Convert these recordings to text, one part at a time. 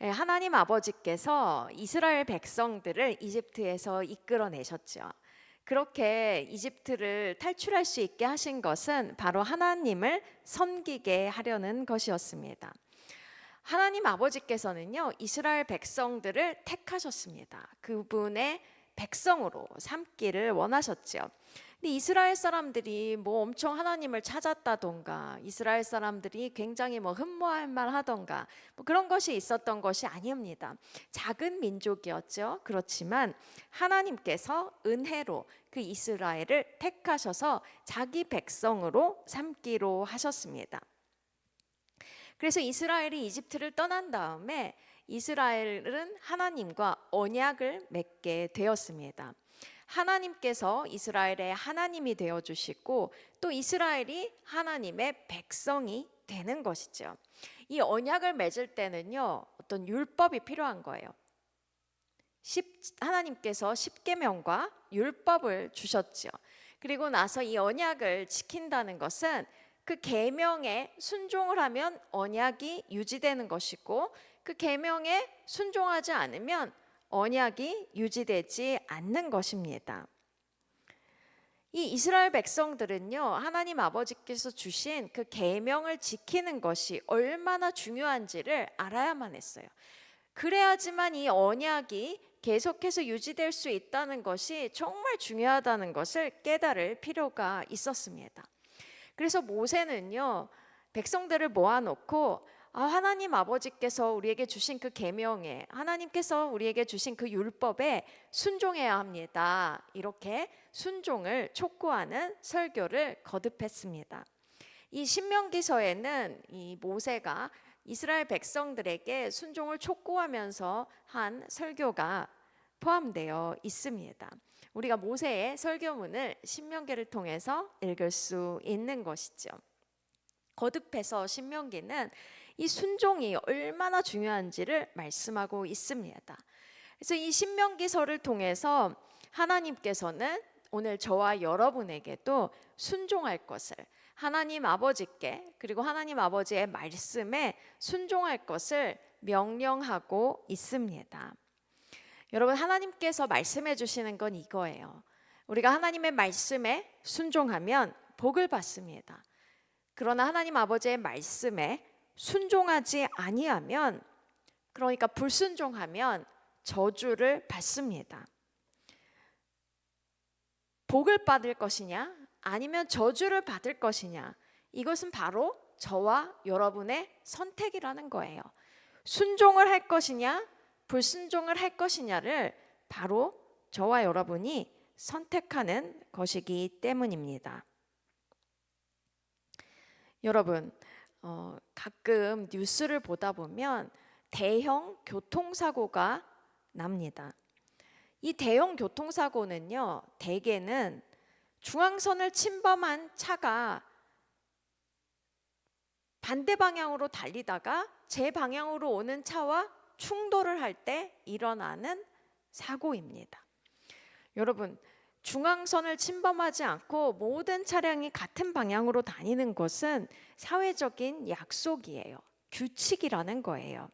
하나님 아버지께서 이스라엘 백성들을 이집트에서 이끌어내셨죠. 그렇게 이집트를 탈출할 수 있게 하신 것은 바로 하나님을 섬기게 하려는 것이었습니다. 하나님 아버지께서는요, 이스라엘 백성들을 택하셨습니다. 그분의 백성으로 삼기를 원하셨죠. 근데 이스라엘 사람들이 뭐 엄청 하나님을 찾았다던가, 이스라엘 사람들이 굉장히 뭐 흠모할 만하던가, 뭐 그런 것이 있었던 것이 아닙니다. 작은 민족이었죠. 그렇지만 하나님께서 은혜로 그 이스라엘을 택하셔서 자기 백성으로 삼기로 하셨습니다. 그래서 이스라엘이 이집트를 떠난 다음에 이스라엘은 하나님과 언약을 맺게 되었습니다. 하나님께서 이스라엘의 하나님이 되어주시고 또 이스라엘이 하나님의 백성이 되는 것이죠. 이 언약을 맺을 때는요, 어떤 율법이 필요한 거예요. 하나님께서 십계명과 율법을 주셨죠. 그리고 나서 이 언약을 지킨다는 것은 그 계명에 순종을 하면 언약이 유지되는 것이고, 그 계명에 순종하지 않으면 언약이 유지되지 않는 것입니다. 이 이스라엘 백성들은요, 하나님 아버지께서 주신 그 계명을 지키는 것이 얼마나 중요한지를 알아야만 했어요. 그래야지만 이 언약이 계속해서 유지될 수 있다는 것이 정말 중요하다는 것을 깨달을 필요가 있었습니다. 그래서 모세는요, 백성들을 모아놓고 하나님 아버지께서 우리에게 주신 그 계명에, 하나님께서 우리에게 주신 그 율법에 순종해야 합니다. 이렇게 순종을 촉구하는 설교를 거듭했습니다. 이 신명기서에는 이 모세가 이스라엘 백성들에게 순종을 촉구하면서 한 설교가 포함되어 있습니다. 우리가 모세의 설교문을 신명기를 통해서 읽을 수 있는 것이죠. 거듭해서 신명기는 이 순종이 얼마나 중요한지를 말씀하고 있습니다. 그래서 이 신명기서를 통해서 하나님께서는 오늘 저와 여러분에게도 순종할 것을, 하나님 아버지께, 그리고 하나님 아버지의 말씀에 순종할 것을 명령하고 있습니다. 여러분, 하나님께서 말씀해 주시는 건 이거예요. 우리가 하나님의 말씀에 순종하면 복을 받습니다. 그러나 하나님 아버지의 말씀에 순종하지 아니하면, 그러니까 불순종하면 저주를 받습니다. 복을 받을 것이냐 아니면 저주를 받을 것이냐, 이것은 바로 저와 여러분의 선택이라는 거예요. 순종을 할 것이냐 불순종을 할 것이냐를 바로 저와 여러분이 선택하는 것이기 때문입니다. 여러분, 가끔 뉴스를 보다 보면 대형 교통사고가 납니다. 이 대형 교통사고는요, 대개는 중앙선을 침범한 차가 반대 방향으로 달리다가 제 방향으로 오는 차와 충돌을 할 때 일어나는 사고입니다. 여러분, 중앙선을 침범하지 않고 모든 차량이 같은 방향으로 다니는 것은 사회적인 약속이에요. 규칙이라는 거예요.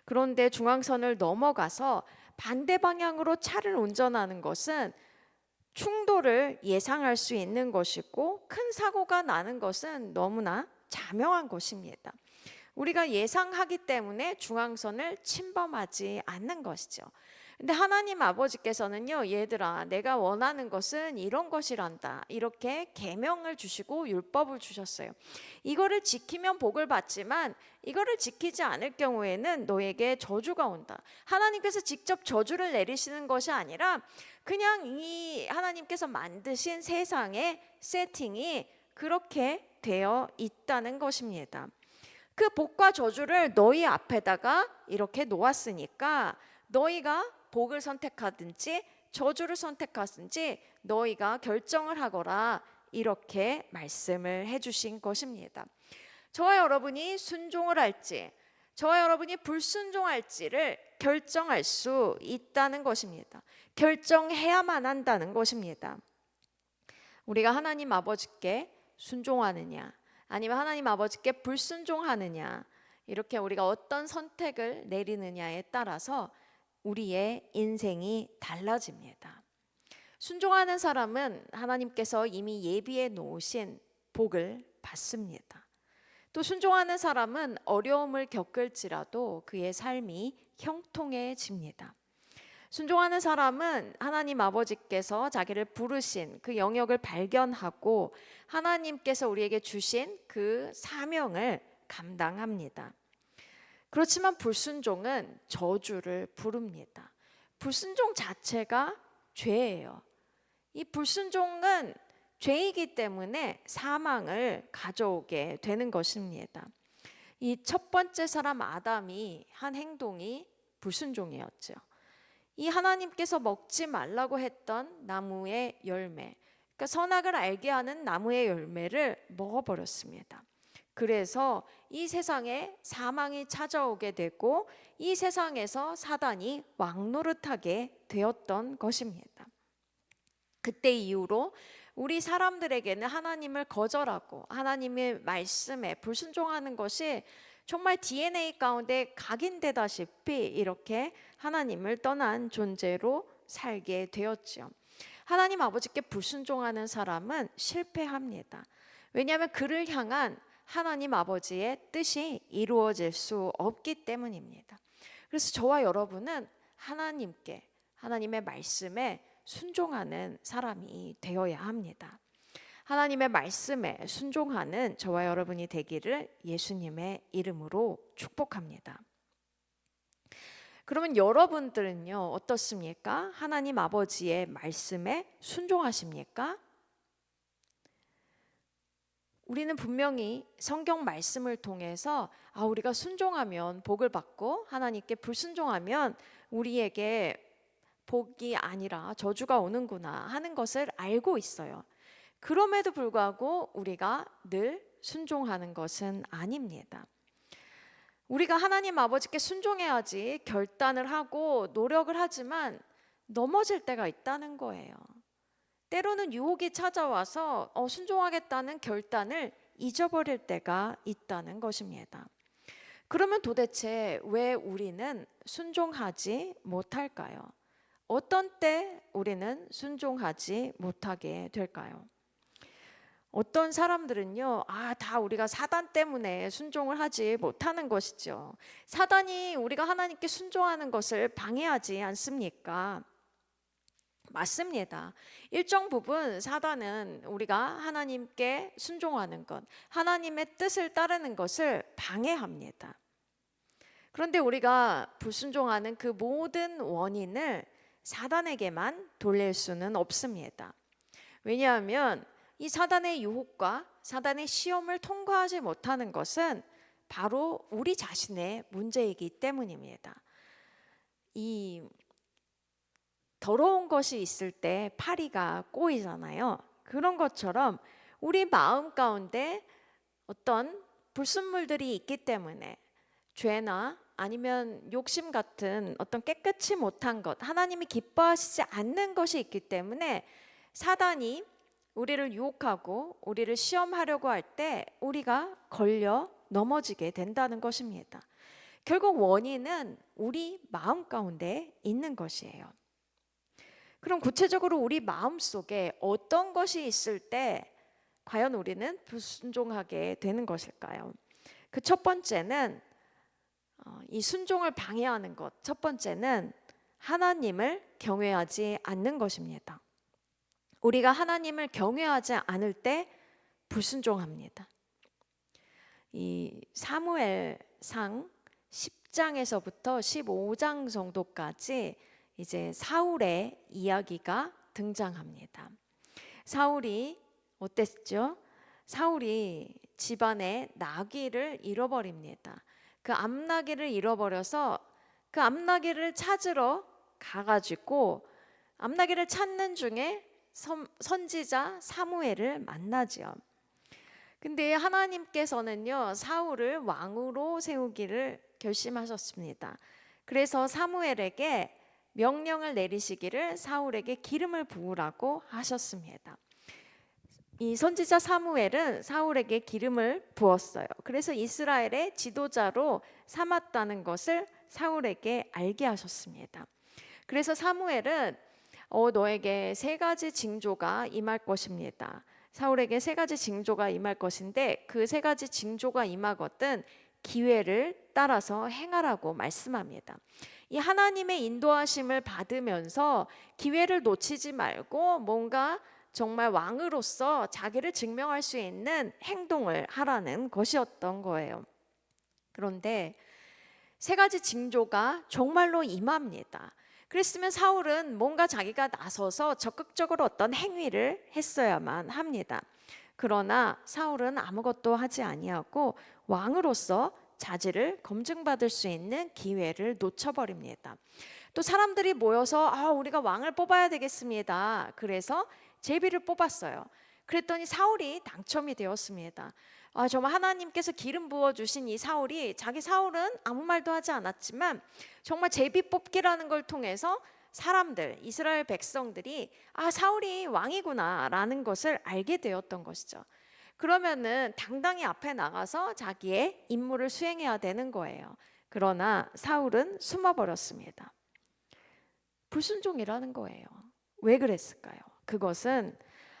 그런데 중앙선을 넘어가서 반대 방향으로 차를 운전하는 것은 충돌을 예상할 수 있는 것이고, 큰 사고가 나는 것은 너무나 자명한 것입니다. 우리가 예상하기 때문에 중앙선을 침범하지 않는 것이죠. 근데 하나님 아버지께서는요, 얘들아, 내가 원하는 것은 이런 것이란다, 이렇게 계명을 주시고 율법을 주셨어요. 이거를 지키면 복을 받지만 이거를 지키지 않을 경우에는 너에게 저주가 온다. 하나님께서 직접 저주를 내리시는 것이 아니라 그냥 이 하나님께서 만드신 세상의 세팅이 그렇게 되어 있다는 것입니다. 그 복과 저주를 너희 앞에다가 이렇게 놓았으니까 너희가 복을 선택하든지 저주를 선택하든지 너희가 결정을 하거라, 이렇게 말씀을 해주신 것입니다. 저와 여러분이 순종을 할지 저와 여러분이 불순종할지를 결정할 수 있다는 것입니다. 결정해야만 한다는 것입니다. 우리가 하나님 아버지께 순종하느냐 아니면 하나님 아버지께 불순종하느냐, 이렇게 우리가 어떤 선택을 내리느냐에 따라서 우리의 인생이 달라집니다. 순종하는 사람은 하나님께서 이미 예비해 놓으신 복을 받습니다. 또 순종하는 사람은 어려움을 겪을지라도 그의 삶이 형통해집니다. 순종하는 사람은 하나님 아버지께서 자기를 부르신 그 영역을 발견하고 하나님께서 우리에게 주신 그 사명을 감당합니다. 그렇지만 불순종은 저주를 부릅니다. 불순종 자체가 죄예요. 이 불순종은 죄이기 때문에 사망을 가져오게 되는 것입니다. 이 첫 번째 사람 아담이 한 행동이 불순종이었죠. 이 하나님께서 먹지 말라고 했던 나무의 열매, 그러니까 선악을 알게 하는 나무의 열매를 먹어버렸습니다. 그래서 이 세상에 사망이 찾아오게 되고 이 세상에서 사단이 왕노릇하게 되었던 것입니다. 그때 이후로 우리 사람들에게는 하나님을 거절하고 하나님의 말씀에 불순종하는 것이 정말 DNA 가운데 각인되다시피 이렇게 하나님을 떠난 존재로 살게 되었죠. 하나님 아버지께 불순종하는 사람은 실패합니다. 왜냐하면 그를 향한 하나님 아버지의 뜻이 이루어질 수 없기 때문입니다. 그래서 저와 여러분은 하나님께, 하나님의 말씀에 순종하는 사람이 되어야 합니다. 하나님의 말씀에 순종하는 저와 여러분이 되기를 예수님의 이름으로 축복합니다. 그러면 여러분들은요, 어떻습니까? 하나님 아버지의 말씀에 순종하십니까? 우리는 분명히 성경 말씀을 통해서 우리가 순종하면 복을 받고 하나님께 불순종하면 우리에게 복이 아니라 저주가 오는구나 하는 것을 알고 있어요. 그럼에도 불구하고 우리가 늘 순종하는 것은 아닙니다. 우리가 하나님 아버지께 순종해야지 결단을 하고 노력을 하지만 넘어질 때가 있다는 거예요. 때로는 유혹이 찾아와서 순종하겠다는 결단을 잊어버릴 때가 있다는 것입니다. 그러면 도대체 왜 우리는 순종하지 못할까요? 어떤 때 우리는 순종하지 못하게 될까요? 어떤 사람들은요, 다 우리가 사단 때문에 순종을 하지 못하는 것이죠. 사단이 우리가 하나님께 순종하는 것을 방해하지 않습니까? 맞습니다. 일정 부분 사단은 우리가 하나님께 순종하는 것, 하나님의 뜻을 따르는 것을 방해합니다. 그런데 우리가 불순종하는 그 모든 원인을 사단에게만 돌릴 수는 없습니다. 왜냐하면 이 사단의 유혹과 사단의 시험을 통과하지 못하는 것은 바로 우리 자신의 문제이기 때문입니다. 이 더러운 것이 있을 때 파리가 꼬이잖아요. 그런 것처럼 우리 마음 가운데 어떤 불순물들이 있기 때문에 죄나 아니면 욕심 같은 어떤 깨끗이 못한 것, 하나님이 기뻐하시지 않는 것이 있기 때문에 사단이 우리를 유혹하고 우리를 시험하려고 할 때 우리가 걸려 넘어지게 된다는 것입니다. 결국 원인은 우리 마음 가운데 있는 것이에요. 그럼 구체적으로 우리 마음 속에 어떤 것이 있을 때 과연 우리는 불순종하게 되는 것일까요? 그 첫 번째는 이 순종을 방해하는 것, 첫 번째는 하나님을 경외하지 않는 것입니다. 우리가 하나님을 경외하지 않을 때 불순종합니다. 이 사무엘상 10장에서부터 15장 정도까지 이제 사울의 이야기가 등장합니다. 사울이 어땠죠? 사울이 집안에 나귀를 잃어버립니다. 그 암나귀를 잃어버려서 그 암나귀를 찾으러 가가지고 암나귀를 찾는 중에 선지자 사무엘을 만나지요. 근데 하나님께서는요, 사울을 왕으로 세우기를 결심하셨습니다. 그래서 사무엘에게 명령을 내리시기를 사울에게 기름을 부으라고 하셨습니다. 이 선지자 사무엘은 사울에게 기름을 부었어요. 그래서 이스라엘의 지도자로 삼았다는 것을 사울에게 알게 하셨습니다. 그래서 사무엘은 너에게 세 가지 징조가 임할 것입니다. 사울에게 세 가지 징조가 임할 것인데 그 세 가지 징조가 임하거든 기회를 따라서 행하라고 말씀합니다. 이 하나님의 인도하심을 받으면서 기회를 놓치지 말고 뭔가 정말 왕으로서 자기를 증명할 수 있는 행동을 하라는 것이었던 거예요. 그런데 세 가지 징조가 정말로 임합니다. 그랬으면 사울은 뭔가 자기가 나서서 적극적으로 어떤 행위를 했어야만 합니다. 그러나 사울은 아무것도 하지 아니하고 왕으로서 자질을 검증받을 수 있는 기회를 놓쳐버립니다. 또 사람들이 모여서 우리가 왕을 뽑아야 되겠습니다. 그래서 제비를 뽑았어요. 그랬더니 사울이 당첨이 되었습니다. 정말 하나님께서 기름 부어주신 이 사울은 아무 말도 하지 않았지만 정말 제비 뽑기라는 걸 통해서 사람들, 이스라엘 백성들이 사울이 왕이구나 라는 것을 알게 되었던 것이죠. 그러면은 당당히 앞에 나가서 자기의 임무를 수행해야 되는 거예요. 그러나 사울은 숨어버렸습니다. 불순종이라는 거예요. 왜 그랬을까요? 그것은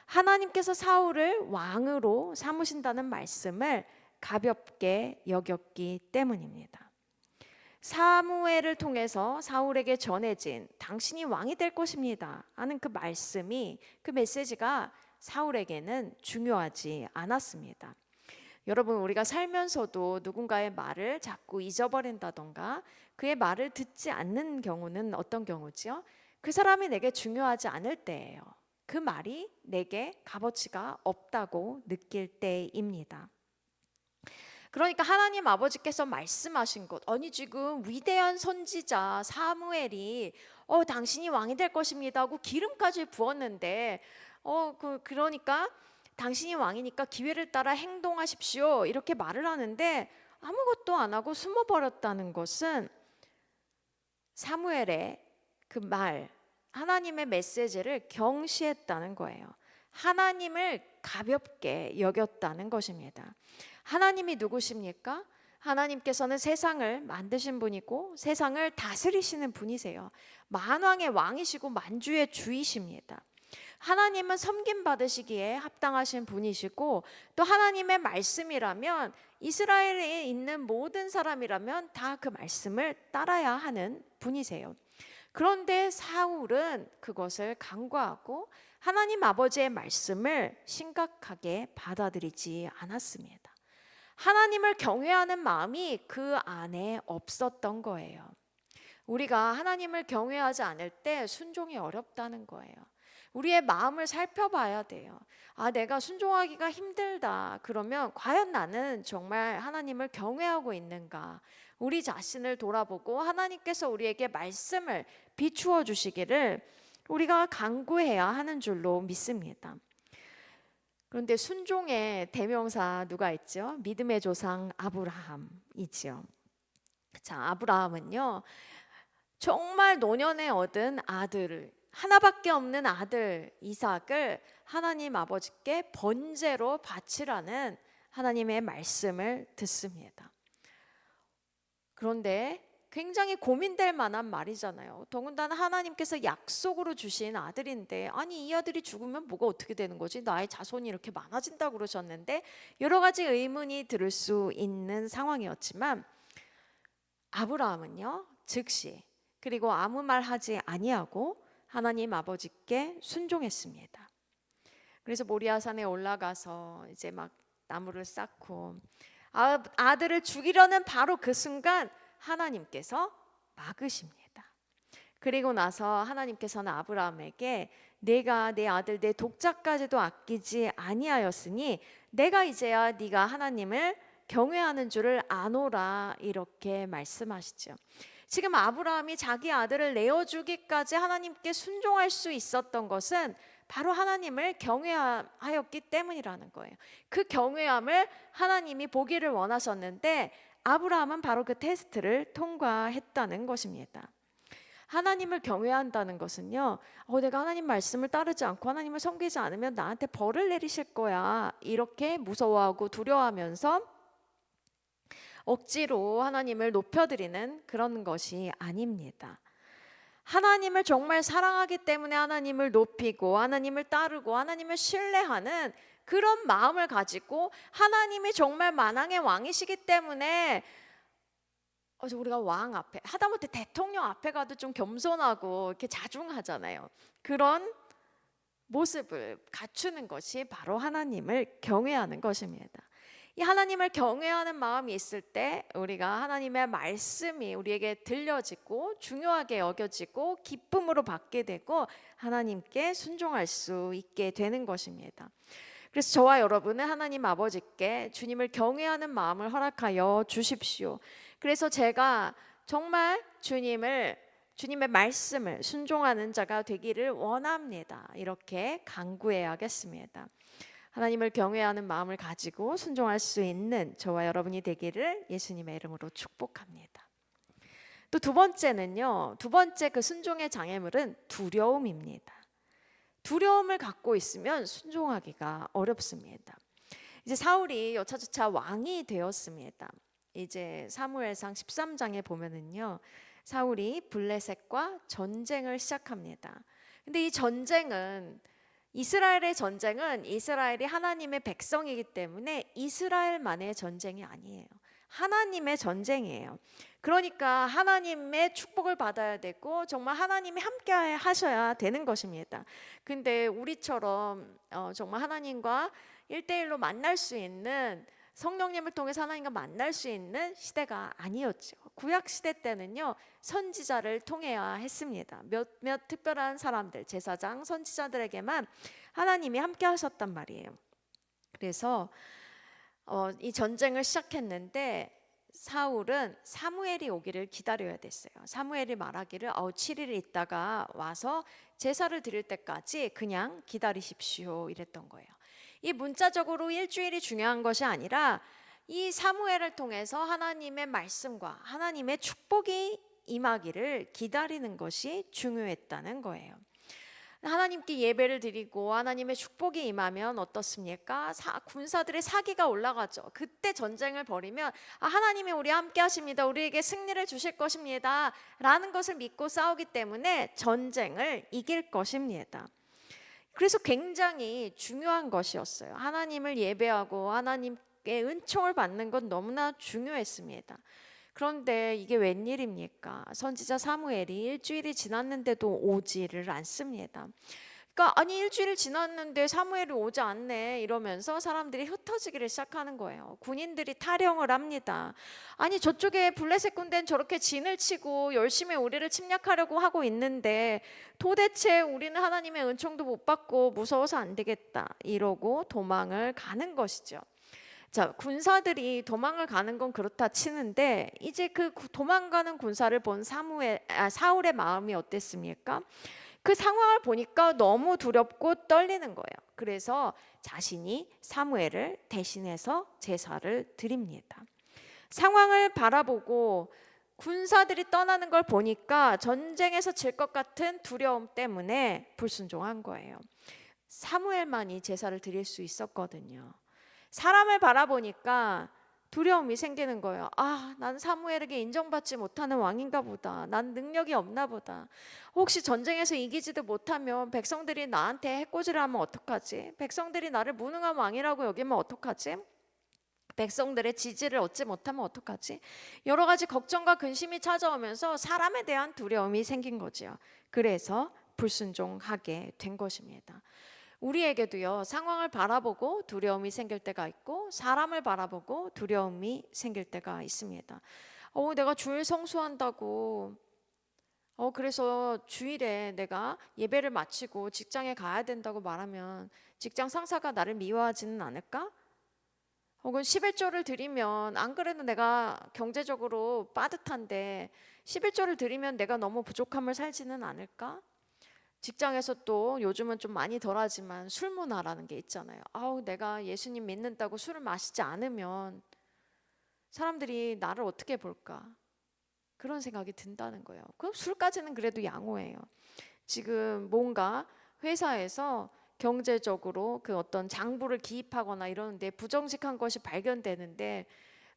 하나님께서 사울을 왕으로 삼으신다는 말씀을 가볍게 여겼기 때문입니다. 사무엘을 통해서 사울에게 전해진 당신이 왕이 될 것입니다 하는 그 말씀이, 그 메시지가 사울에게는 중요하지 않았습니다. 여러분, 우리가 살면서도 누군가의 말을 자꾸 잊어버린다던가 그의 말을 듣지 않는 경우는 어떤 경우지요? 그 사람이 내게 중요하지 않을 때예요. 그 말이 내게 값어치가 없다고 느낄 때입니다. 그러니까 하나님 아버지께서 말씀하신 것, 아니 지금 위대한 선지자 사무엘이 당신이 왕이 될 것입니다 하고 기름까지 부었는데 그러니까 당신이 왕이니까 기회를 따라 행동하십시오 이렇게 말을 하는데 아무것도 안 하고 숨어버렸다는 것은 사무엘의 그 말, 하나님의 메시지를 경시했다는 거예요. 하나님을 가볍게 여겼다는 것입니다. 하나님이 누구십니까? 하나님께서는 세상을 만드신 분이고 세상을 다스리시는 분이세요. 만왕의 왕이시고 만주의 주이십니다. 하나님은 섬김 받으시기에 합당하신 분이시고 또 하나님의 말씀이라면 이스라엘에 있는 모든 사람이라면 다 그 말씀을 따라야 하는 분이세요. 그런데 사울은 그것을 간과하고 하나님 아버지의 말씀을 심각하게 받아들이지 않았습니다. 하나님을 경외하는 마음이 그 안에 없었던 거예요. 우리가 하나님을 경외하지 않을 때 순종이 어렵다는 거예요. 우리의 마음을 살펴봐야 돼요. 내가 순종하기가 힘들다. 그러면 과연 나는 정말 하나님을 경외하고 있는가? 우리 자신을 돌아보고 하나님께서 우리에게 말씀을 비추어 주시기를 우리가 간구해야 하는 줄로 믿습니다. 그런데 순종의 대명사 누가 있죠? 믿음의 조상 아브라함이지요. 자, 아브라함은요, 정말 노년에 얻은 아들을, 하나밖에 없는 아들 이삭을 하나님 아버지께 번제로 바치라는 하나님의 말씀을 듣습니다. 그런데 굉장히 고민될 만한 말이잖아요. 더군다나 하나님께서 약속으로 주신 아들인데 아니 이 아들이 죽으면 뭐가 어떻게 되는 거지? 나의 자손이 이렇게 많아진다고 그러셨는데 여러 가지 의문이 들을 수 있는 상황이었지만 아브라함은요 즉시 그리고 아무 말 하지 아니하고 하나님 아버지께 순종했습니다. 그래서 모리아산에 올라가서 이제 막 나무를 쌓고 아들을 죽이려는 바로 그 순간 하나님께서 막으십니다. 그리고 나서 하나님께서는 아브라함에게 내가 내 아들 내 독자까지도 아끼지 아니하였으니 내가 이제야 네가 하나님을 경외하는 줄을 아노라 이렇게 말씀하시죠. 지금 아브라함이 자기 아들을 내어주기까지 하나님께 순종할 수 있었던 것은 바로 하나님을 경외하였기 때문이라는 거예요. 그 경외함을 하나님이 보기를 원하셨는데 아브라함은 바로 그 테스트를 통과했다는 것입니다. 하나님을 경외한다는 것은요, 내가 하나님 말씀을 따르지 않고 하나님을 섬기지 않으면 나한테 벌을 내리실 거야, 이렇게 무서워하고 두려워하면서 억지로 하나님을 높여드리는 그런 것이 아닙니다. 하나님을 정말 사랑하기 때문에 하나님을 높이고 하나님을 따르고 하나님을 신뢰하는 그런 마음을 가지고, 하나님이 정말 만왕의 왕이시기 때문에 우리가 왕 앞에, 하다못해 대통령 앞에 가도 좀 겸손하고 이렇게 자중하잖아요. 그런 모습을 갖추는 것이 바로 하나님을 경외하는 것입니다. 이 하나님을 경외하는 마음이 있을 때 우리가 하나님의 말씀이 우리에게 들려지고 중요하게 여겨지고 기쁨으로 받게 되고 하나님께 순종할 수 있게 되는 것입니다. 그래서 저와 여러분은 하나님 아버지께 주님을 경외하는 마음을 허락하여 주십시오. 그래서 제가 정말 주님의 말씀을 순종하는 자가 되기를 원합니다. 이렇게 간구해야겠습니다. 하나님을 경외하는 마음을 가지고 순종할 수 있는 저와 여러분이 되기를 예수님의 이름으로 축복합니다. 또 두 번째는요, 두 번째 그 순종의 장애물은 두려움입니다. 두려움을 갖고 있으면 순종하기가 어렵습니다. 이제 사울이 여차저차 왕이 되었습니다. 이제 사무엘상 13장에 보면은요, 사울이 블레셋과 전쟁을 시작합니다. 근데 이 전쟁은, 이스라엘의 전쟁은 이스라엘이 하나님의 백성이기 때문에 이스라엘만의 전쟁이 아니에요. 하나님의 전쟁이에요. 그러니까 하나님의 축복을 받아야 되고 정말 하나님이 함께 하셔야 되는 것입니다. 근데 우리처럼 정말 하나님과 1대1로 만날 수 있는, 성령님을 통해서 하나님과 만날 수 있는 시대가 아니었죠. 구약 시대 때는요, 선지자를 통해야 했습니다. 몇몇 특별한 사람들, 제사장, 선지자들에게만 하나님이 함께 하셨단 말이에요. 그래서 이 전쟁을 시작했는데 사울은 사무엘이 오기를 기다려야 됐어요. 사무엘이 말하기를 7일 있다가 와서 제사를 드릴 때까지 그냥 기다리십시오, 이랬던 거예요. 이 문자적으로 일주일이 중요한 것이 아니라 이 사무엘을 통해서 하나님의 말씀과 하나님의 축복이 임하기를 기다리는 것이 중요했다는 거예요. 하나님께 예배를 드리고 하나님의 축복이 임하면 어떻습니까? 군사들의 사기가 올라가죠. 그때 전쟁을 벌이면 하나님이 우리와 함께 하십니다, 우리에게 승리를 주실 것입니다 라는 것을 믿고 싸우기 때문에 전쟁을 이길 것입니다. 그래서 굉장히 중요한 것이었어요. 하나님을 예배하고 하나님께 은총을 받는 건 너무나 중요했습니다. 그런데 이게 웬일입니까? 선지자 사무엘이 일주일이 지났는데도 오지를 않습니다. 그러니까 아니 일주일 지났는데 사무엘이 오지 않네 이러면서 사람들이 흩어지기를 시작하는 거예요. 군인들이 타령을 합니다. 아니 저쪽에 블레셋 군대는 저렇게 진을 치고 열심히 우리를 침략하려고 하고 있는데 도대체 우리는 하나님의 은총도 못 받고 무서워서 안 되겠다 이러고 도망을 가는 것이죠. 자, 군사들이 도망을 가는 건 그렇다 치는데 이제 그 도망가는 군사를 본 사울의 마음이 어땠습니까? 그 상황을 보니까 너무 두렵고 떨리는 거예요. 그래서 자신이 사무엘을 대신해서 제사를 드립니다. 상황을 바라보고 군사들이 떠나는 걸 보니까 전쟁에서 질 것 같은 두려움 때문에 불순종한 거예요. 사무엘만이 제사를 드릴 수 있었거든요. 사람을 바라보니까 두려움이 생기는 거예요. 난 사무엘에게 인정받지 못하는 왕인가 보다. 난 능력이 없나 보다. 혹시 전쟁에서 이기지도 못하면 백성들이 나한테 해코지를 하면 어떡하지? 백성들이 나를 무능한 왕이라고 여기면 어떡하지? 백성들의 지지를 얻지 못하면 어떡하지? 여러 가지 걱정과 근심이 찾아오면서 사람에 대한 두려움이 생긴 거죠. 그래서 불순종하게 된 것입니다. 우리에게도요, 상황을 바라보고 두려움이 생길 때가 있고 사람을 바라보고 두려움이 생길 때가 있습니다. 내가 주일 성수한다고 그래서 주일에 내가 예배를 마치고 직장에 가야 된다고 말하면 직장 상사가 나를 미워하지는 않을까? 혹은 11조를 드리면 안 그래도 내가 경제적으로 빠듯한데 11조를 드리면 내가 너무 부족함을 살지는 않을까? 직장에서 또 요즘은 좀 많이 덜하지만 술 문화라는 게 있잖아요. 내가 예수님 믿는다고 술을 마시지 않으면 사람들이 나를 어떻게 볼까? 그런 생각이 든다는 거예요. 그럼 술까지는 그래도 양호해요. 지금 뭔가 회사에서 경제적으로 그 어떤 장부를 기입하거나 이러는데 부정직한 것이 발견되는데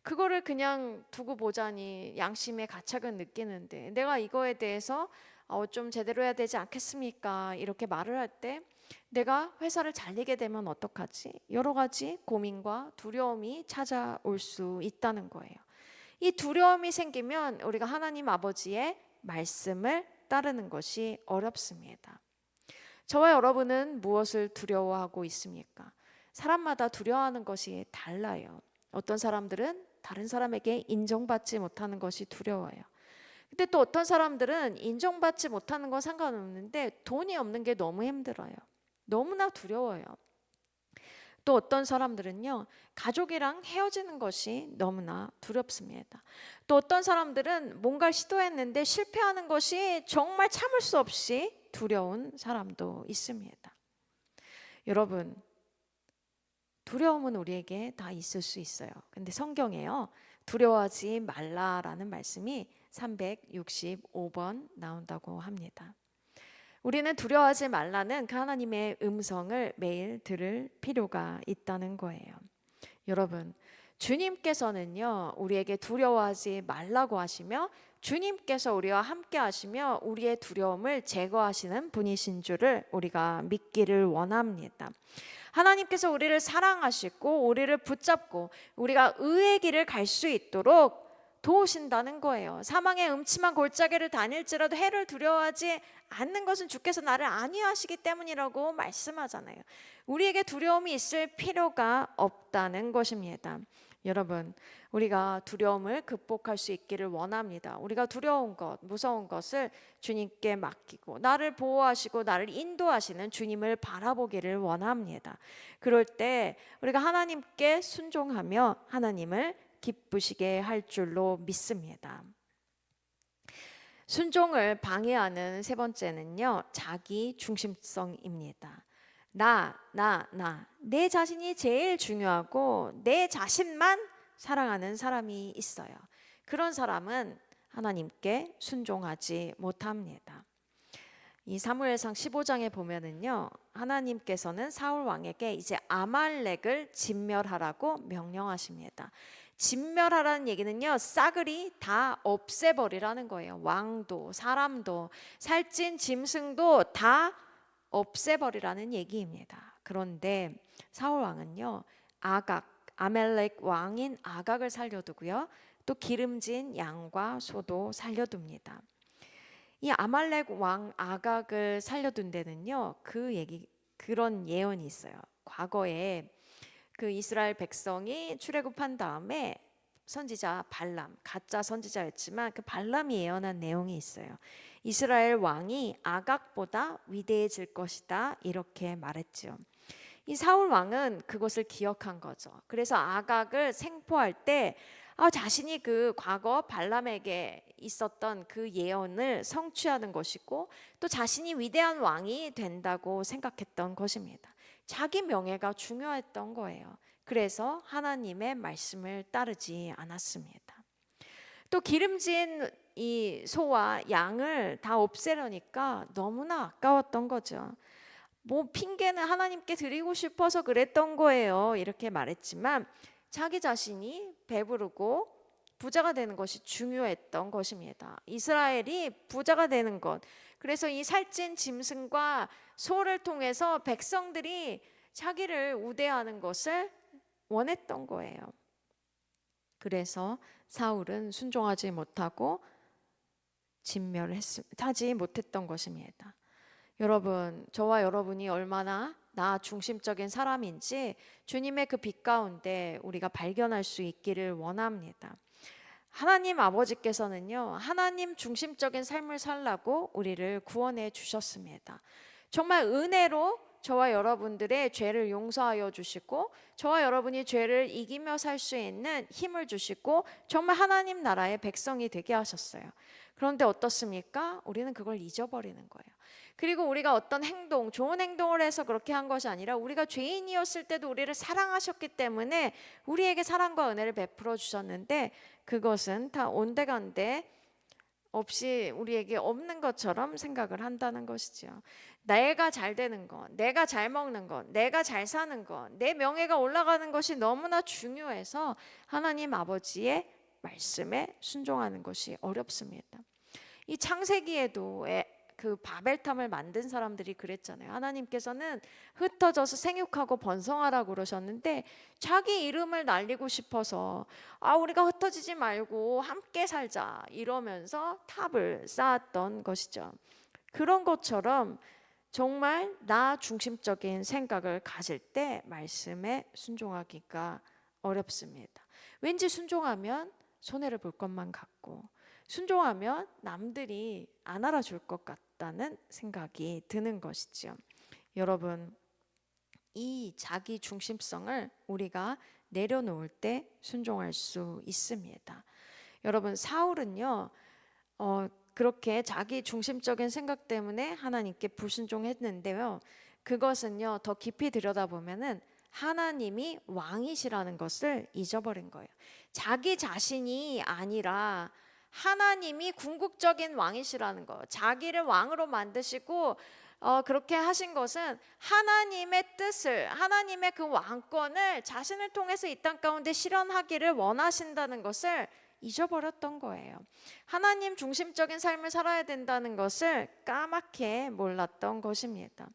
그거를 그냥 두고 보자니 양심의 가책은 느끼는데, 내가 이거에 대해서 좀 제대로 해야 되지 않겠습니까? 이렇게 말을 할 때 내가 회사를 잘리게 되면 어떡하지? 여러 가지 고민과 두려움이 찾아올 수 있다는 거예요. 이 두려움이 생기면 우리가 하나님 아버지의 말씀을 따르는 것이 어렵습니다. 저와 여러분은 무엇을 두려워하고 있습니까? 사람마다 두려워하는 것이 달라요. 어떤 사람들은 다른 사람에게 인정받지 못하는 것이 두려워요. 근데 또 어떤 사람들은 인정받지 못하는 건 상관없는데 돈이 없는 게 너무 힘들어요. 너무나 두려워요. 또 어떤 사람들은요, 가족이랑 헤어지는 것이 너무나 두렵습니다. 또 어떤 사람들은 뭔가를 시도했는데 실패하는 것이 정말 참을 수 없이 두려운 사람도 있습니다. 여러분, 두려움은 우리에게 다 있을 수 있어요. 근데 성경에요, 두려워하지 말라라는 말씀이 365번 나온다고 합니다. 우리는 두려워하지 말라는 그 하나님의 음성을 매일 들을 필요가 있다는 거예요. 여러분, 주님께서는요, 우리에게 두려워하지 말라고 하시며 주님께서 우리와 함께 하시며 우리의 두려움을 제거하시는 분이신 줄을 우리가 믿기를 원합니다. 하나님께서 우리를 사랑하시고 우리를 붙잡고 우리가 의의 길을 갈 수 있도록 도우신다는 거예요. 사망의 음침한 골짜기를 다닐지라도 해를 두려워하지 않는 것은 주께서 나를 안위하시기 때문이라고 말씀하잖아요. 우리에게 두려움이 있을 필요가 없다는 것입니다. 여러분, 우리가 두려움을 극복할 수 있기를 원합니다. 우리가 두려운 것, 무서운 것을 주님께 맡기고 나를 보호하시고 나를 인도하시는 주님을 바라보기를 원합니다. 그럴 때 우리가 하나님께 순종하며 하나님을 기쁘시게 할 줄로 믿습니다. 순종을 방해하는 세 번째는요, 자기 중심성입니다. 내 자신이 제일 중요하고 내 자신만 사랑하는 사람이 있어요. 그런 사람은 하나님께 순종하지 못합니다. 이 사무엘상 15장에 보면은요, 하나님께서는 사울 왕에게 이제 아말렉을 진멸하라고 명령하십니다. 진멸하라는 얘기는요, 싸그리 다 없애버리라는 거예요. 왕도 사람도 살찐 짐승도 다 없애버리라는 얘기입니다. 그런데 사울 왕은요, 아멜렉 왕인 아각을 살려두고요, 또 기름진 양과 소도 살려둡니다. 이 아말렉 왕 아각을 살려둔 데는요, 그런 예언이 있어요. 과거에 그 이스라엘 백성이 출애굽한 다음에 선지자 발람, 가짜 선지자였지만 그 발람이 예언한 내용이 있어요. 이스라엘 왕이 아각보다 위대해질 것이다, 이렇게 말했죠. 이 사울 왕은 그것을 기억한 거죠. 그래서 아각을 생포할 때 자신이 그 과거 발람에게 있었던 그 예언을 성취하는 것이고 또 자신이 위대한 왕이 된다고 생각했던 것입니다. 자기 명예가 중요했던 거예요. 그래서 하나님의 말씀을 따르지 않았습니다. 또 기름진 이 소와 양을 다 없애려니까 너무나 아까웠던 거죠. 뭐 핑계는 하나님께 드리고 싶어서 그랬던 거예요, 이렇게 말했지만 자기 자신이 배부르고 부자가 되는 것이 중요했던 것입니다. 이스라엘이 부자가 되는 것, 그래서 이 살찐 짐승과 소를 통해서 백성들이 자기를 우대하는 것을 원했던 거예요. 그래서 사울은 순종하지 못하고 진멸하지 못했던 것입니다. 여러분, 저와 여러분이 얼마나 나 중심적인 사람인지 주님의 그 빛 가운데 우리가 발견할 수 있기를 원합니다. 하나님 아버지께서는요, 하나님 중심적인 삶을 살라고 우리를 구원해 주셨습니다. 정말 은혜로 저와 여러분들의 죄를 용서하여 주시고 저와 여러분이 죄를 이기며 살 수 있는 힘을 주시고 정말 하나님 나라의 백성이 되게 하셨어요. 그런데 어떻습니까? 우리는 그걸 잊어버리는 거예요. 그리고 우리가 어떤 행동, 좋은 행동을 해서 그렇게 한 것이 아니라 우리가 죄인이었을 때도 우리를 사랑하셨기 때문에 우리에게 사랑과 은혜를 베풀어 주셨는데 그것은 다 온데간데 없이 우리에게 없는 것처럼 생각을 한다는 것이죠. 내가 잘 되는 것, 내가 잘 먹는 것, 내가 잘 사는 것, 내 명예가 올라가는 것이 너무나 중요해서 하나님 아버지의 말씀에 순종하는 것이 어렵습니다. 이 창세기에도 그 바벨탑을 만든 사람들이 그랬잖아요. 하나님께서는 흩어져서 생육하고 번성하라고 그러셨는데 자기 이름을 날리고 싶어서 우리가 흩어지지 말고 함께 살자 이러면서 탑을 쌓았던 것이죠. 그런 것처럼 정말 나 중심적인 생각을 가질 때 말씀에 순종하기가 어렵습니다. 왠지 순종하면 손해를 볼 것만 같고 순종하면 남들이 안 알아줄 것 같다는 생각이 드는 것이죠. 여러분, 이 자기 중심성을 우리가 내려놓을 때 순종할 수 있습니다. 여러분, 사울은요, 그렇게 자기 중심적인 생각 때문에 하나님께 불순종했는데요. 그것은요, 더 깊이 들여다보면은 하나님이 왕이시라는 것을 잊어버린 거예요. 자기 자신이 아니라 하나님이 궁극적인 왕이시라는 거. 자기를 왕으로 만드시고 그렇게 하신 것은 하나님의 뜻을, 하나님의 그 왕권을 자신을 통해서 이 땅 가운데 실현하기를 원하신다는 것을 잊어버렸던 거예요. 하나님 중심적인 삶을 살아야 된다는 것을 까맣게 몰랐던 것입니다.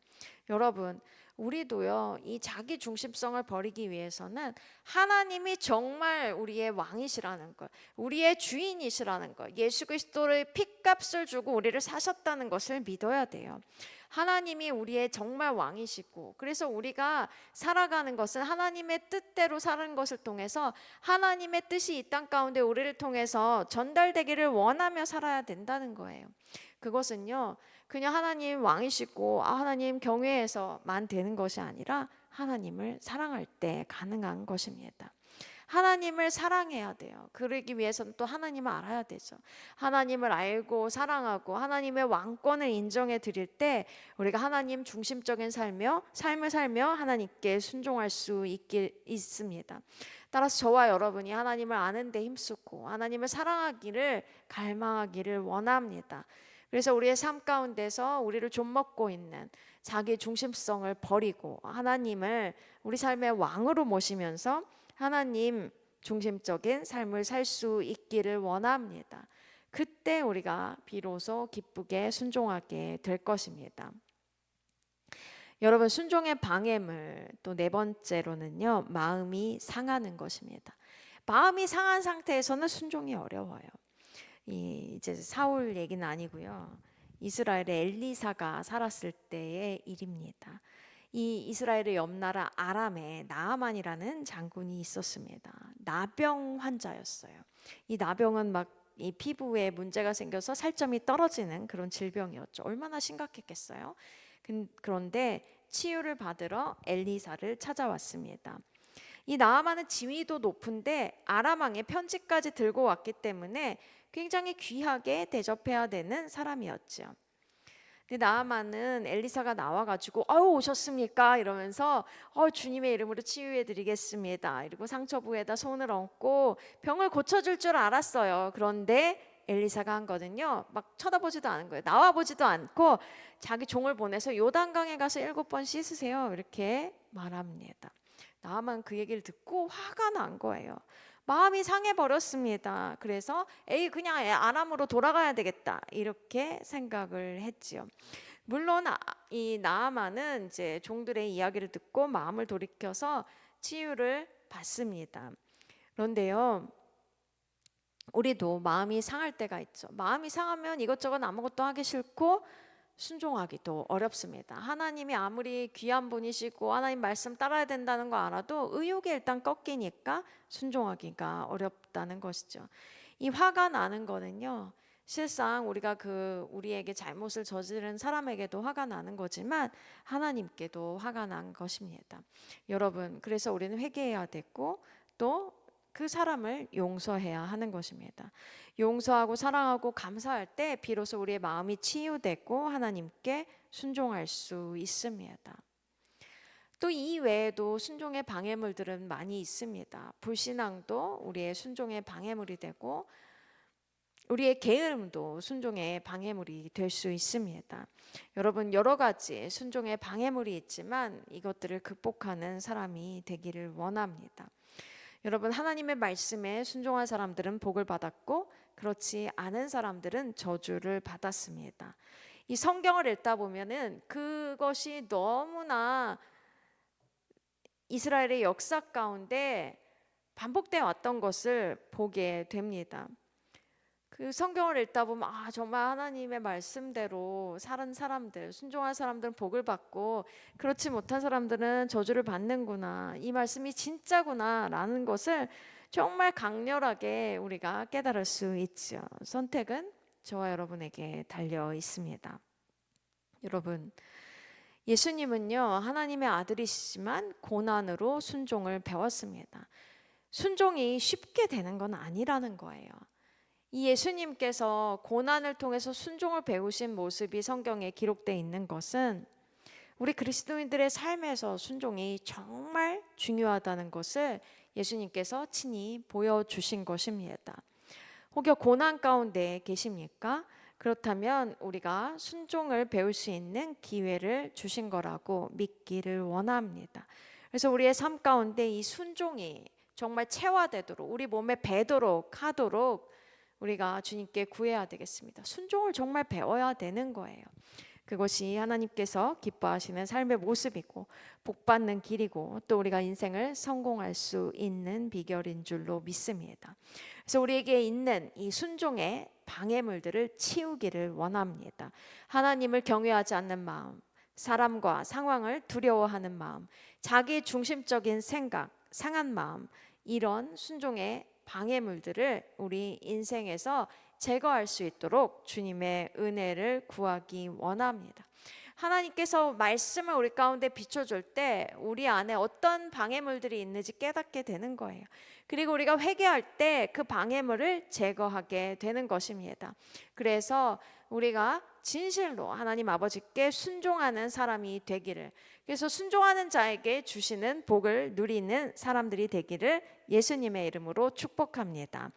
여러분, 우리도요, 이 자기 중심성을 버리기 위해서는 하나님이 정말 우리의 왕이시라는 것, 우리의 주인이시라는 것, 예수 그리스도의 피값을 주고 우리를 사셨다는 것을 믿어야 돼요. 하나님이 우리의 정말 왕이시고, 그래서 우리가 살아가는 것은 하나님의 뜻대로 사는 것을 통해서 하나님의 뜻이 이 땅 가운데 우리를 통해서 전달되기를 원하며 살아야 된다는 거예요. 그것은요, 그냥 하나님 왕이시고 하나님 경외해서만 되는 것이 아니라 하나님을 사랑할 때 가능한 것입니다. 하나님을 사랑해야 돼요. 그러기 위해서는 또 하나님을 알아야 되죠. 하나님을 알고 사랑하고 하나님의 왕권을 인정해 드릴 때 우리가 하나님 중심적인 삶을 살며 하나님께 순종할 수 있습니다. 따라서 저와 여러분이 하나님을 아는 데 힘쓰고 하나님을 사랑하기를 갈망하기를 원합니다. 그래서 우리의 삶 가운데서 우리를 좀먹고 있는 자기 중심성을 버리고 하나님을 우리 삶의 왕으로 모시면서 하나님 중심적인 삶을 살 수 있기를 원합니다. 그때 우리가 비로소 기쁘게 순종하게 될 것입니다. 여러분, 순종의 방해물 또 네 번째로는요, 마음이 상하는 것입니다. 마음이 상한 상태에서는 순종이 어려워요. 이제 사울 얘기는 아니고요. 이스라엘의 엘리사가 살았을 때의 일입니다. 이 이스라엘의 옆나라 아람에 나아만이라는 장군이 있었습니다. 나병 환자였어요. 이 나병은 막 이 피부에 문제가 생겨서 살점이 떨어지는 그런 질병이었죠. 얼마나 심각했겠어요. 그런데 치유를 받으러 엘리사를 찾아왔습니다. 이 나아만은 지위도 높은데 아람 왕의 편지까지 들고 왔기 때문에 굉장히 귀하게 대접해야 되는 사람이었죠. 근데 나아만은 엘리사가 나와가지고 오셨습니까? 이러면서 주님의 이름으로 치유해드리겠습니다. 그리고 상처부에다 손을 얹고 병을 고쳐줄 줄 알았어요. 그런데 엘리사가 한 거는요, 막 쳐다보지도 않은 거예요. 나와보지도 않고 자기 종을 보내서 요단강에 가서 7번 씻으세요. 이렇게 말합니다. 나아만 그 얘기를 듣고 화가 난 거예요. 마음이 상해버렸습니다. 그래서 그냥 아람으로 돌아가야 되겠다 이렇게 생각을 했지요. 물론 이 나아만은 이제 종들의 이야기를 듣고 마음을 돌이켜서 치유를 받습니다. 그런데요, 우리도 마음이 상할 때가 있죠. 마음이 상하면 이것저것 아무것도 하기 싫고 순종하기도 어렵습니다. 하나님이 아무리 귀한 분이시고 하나님 말씀 따라야 된다는 거 알아도 의욕이 일단 꺾이니까 순종하기가 어렵다는 것이죠. 이 화가 나는 거는요, 실상 우리가 우리에게 잘못을 저지른 사람에게도 화가 나는 거지만 하나님께도 화가 난 것입니다. 여러분, 그래서 우리는 회개해야 되고 또 그 사람을 용서해야 하는 것입니다. 용서하고 사랑하고 감사할 때 비로소 우리의 마음이 치유되고 하나님께 순종할 수 있습니다. 또 이 외에도 순종의 방해물들은 많이 있습니다. 불신앙도 우리의 순종의 방해물이 되고 우리의 게으름도 순종의 방해물이 될 수 있습니다. 여러분, 여러 가지 순종의 방해물이 있지만 이것들을 극복하는 사람이 되기를 원합니다. 여러분, 하나님의 말씀에 순종한 사람들은 복을 받았고 그렇지 않은 사람들은 저주를 받았습니다. 이 성경을 읽다 보면은 그것이 너무나 이스라엘의 역사 가운데 반복되어 왔던 것을 보게 됩니다. 그 성경을 읽다 보면 정말 하나님의 말씀대로 사는 사람들, 순종한 사람들은 복을 받고 그렇지 못한 사람들은 저주를 받는구나, 이 말씀이 진짜구나 라는 것을 정말 강렬하게 우리가 깨달을 수 있죠. 선택은 저와 여러분에게 달려 있습니다. 여러분, 예수님은요, 하나님의 아들이시지만 고난으로 순종을 배웠습니다. 순종이 쉽게 되는 건 아니라는 거예요. 이 예수님께서 고난을 통해서 순종을 배우신 모습이 성경에 기록되어 있는 것은 우리 그리스도인들의 삶에서 순종이 정말 중요하다는 것을 예수님께서 친히 보여주신 것입니다. 혹여 고난 가운데 계십니까? 그렇다면 우리가 순종을 배울 수 있는 기회를 주신 거라고 믿기를 원합니다. 그래서 우리의 삶 가운데 이 순종이 정말 체화되도록, 우리 몸에 배도록 하도록 우리가 주님께 구해야 되겠습니다. 순종을 정말 배워야 되는 거예요. 그것이 하나님께서 기뻐하시는 삶의 모습이고 복받는 길이고 또 우리가 인생을 성공할 수 있는 비결인 줄로 믿습니다. 그래서 우리에게 있는 이 순종의 방해물들을 치우기를 원합니다. 하나님을 경외하지 않는 마음, 사람과 상황을 두려워하는 마음, 자기 중심적인 생각, 상한 마음, 이런 순종의 방해물들을 우리 인생에서 제거할 수 있도록 주님의 은혜를 구하기 원합니다. 하나님께서 말씀을 우리 가운데 비춰줄 때 우리 안에 어떤 방해물들이 있는지 깨닫게 되는 거예요. 그리고 우리가 회개할 때 그 방해물을 제거하게 되는 것입니다. 그래서 우리가 진실로 하나님 아버지께 순종하는 사람이 되기를, 그래서 순종하는 자에게 주시는 복을 누리는 사람들이 되기를 예수님의 이름으로 축복합니다.